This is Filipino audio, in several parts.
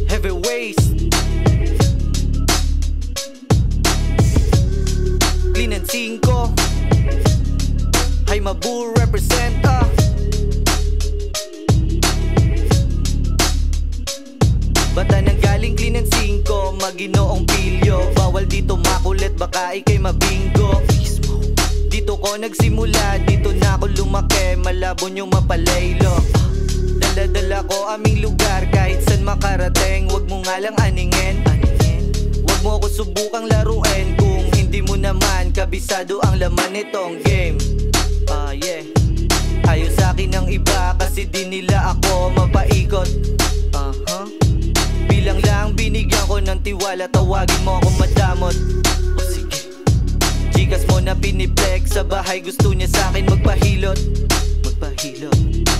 Heavyweights, Clean and 5, Hay Mabur represent Bata nang galing Clean and 5, Maginoong Pilyo. Bawal dito makulit, baka ikay mabingo. Dito ko nagsimula, dito na ako lumaki. Malabon yung mapalaylo. Dala-dala ko aming lugar, kahit saan makarating. Wag mo nga lang aningin. Wag mo ako subukang laruin kung hindi mo naman kabisado ang laman nitong game. Yeah. Ayaw sa'kin ng iba kasi di nila ako mapaikot. Bilang lang binigyan ko ng tiwala, tawagin mo ako madamot. O sige, Gcash mo na piniplex, sa bahay gusto niya sa'kin magpahilot.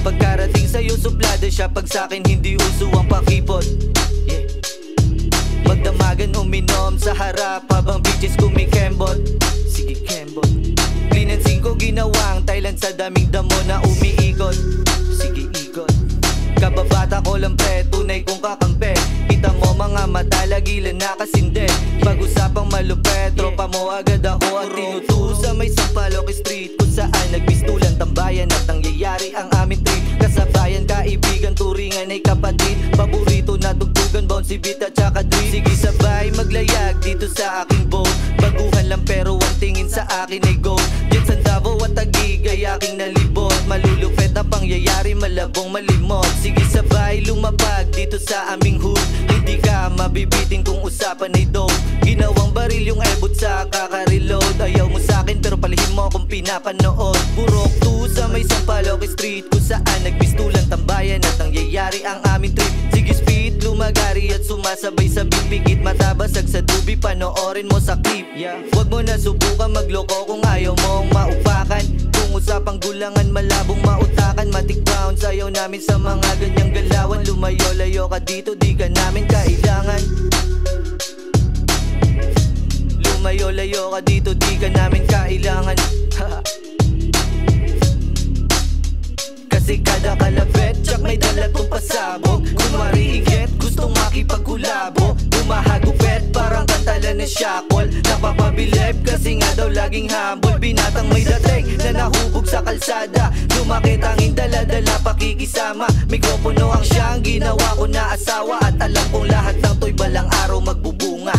Pagkarating sa'yo suplada siya, pag sa'kin hindi uso ang pakipot. Yeah. Magdamagan uminom sa harap habang bitches kumikembot. Sige kembot. Clean and 5 ginawang Thailand sa daming damo na umiikot. Sige ikot. Kababata ko lang pre, tunay kong kakampi. Kita mo mga mata, lagilan na kasinde. Pag-usapang malupet, tropa mo agad ako ang tinutusa. May Sampaloc Street kung saan nagpistulan tambayan at nangyayari ang aming trip. Kasabayan, kaibigan, turingan ay kapatid. Paborito na tugtugan, bouncy beat at saka drip. Sige sabay maglayag dito sa aking boat. Baguhan lang pero ang tingin sa akin ay gold. Diyan sa Davao at Taguig ay aking nalibot. Malulupet na pangyayari, malabong malimot. Sige sabay lumapag dito sa aming hood. Hindi ka mabibiting kung usapan ay dope. Ginawang baril yung ebot sa kaka-reload. Ayaw mo sa'kin pero palihim mo kung pinapanood. Purok 2 sa may Sampaloc Street kung saan nagpistulan tambayan at nangyayari ang aming trip. Sige speed, lumagari at sumasabay sa beat. Pikit mata basag sa dubi, panoorin mo sa clip. Huwag mo na subukan magloko kung ayaw mong maupakan. Kung usapang gulangan, malabong mautakan. Matic bounce, ayaw namin sa mga ganyang galawan. Lumayo-layo ka dito, di ka namin kailangan. Lumayo-layo ka dito, di ka namin kailangan. Kasi kada kalabet, tsak may dala tong pasabog. Kung mariigit, gustong makipagkulabo. Umahagupet, parang kantalan na shackle. Napapabilib kasi nga daw laging humble. Binatang may dating na nahubog sa kalsada. Lumakit ang dala-dala pakikisama. Mikropono ang siyang ginawa ko na asawa. At alam kong lahat ng to'y balang araw magbubunga.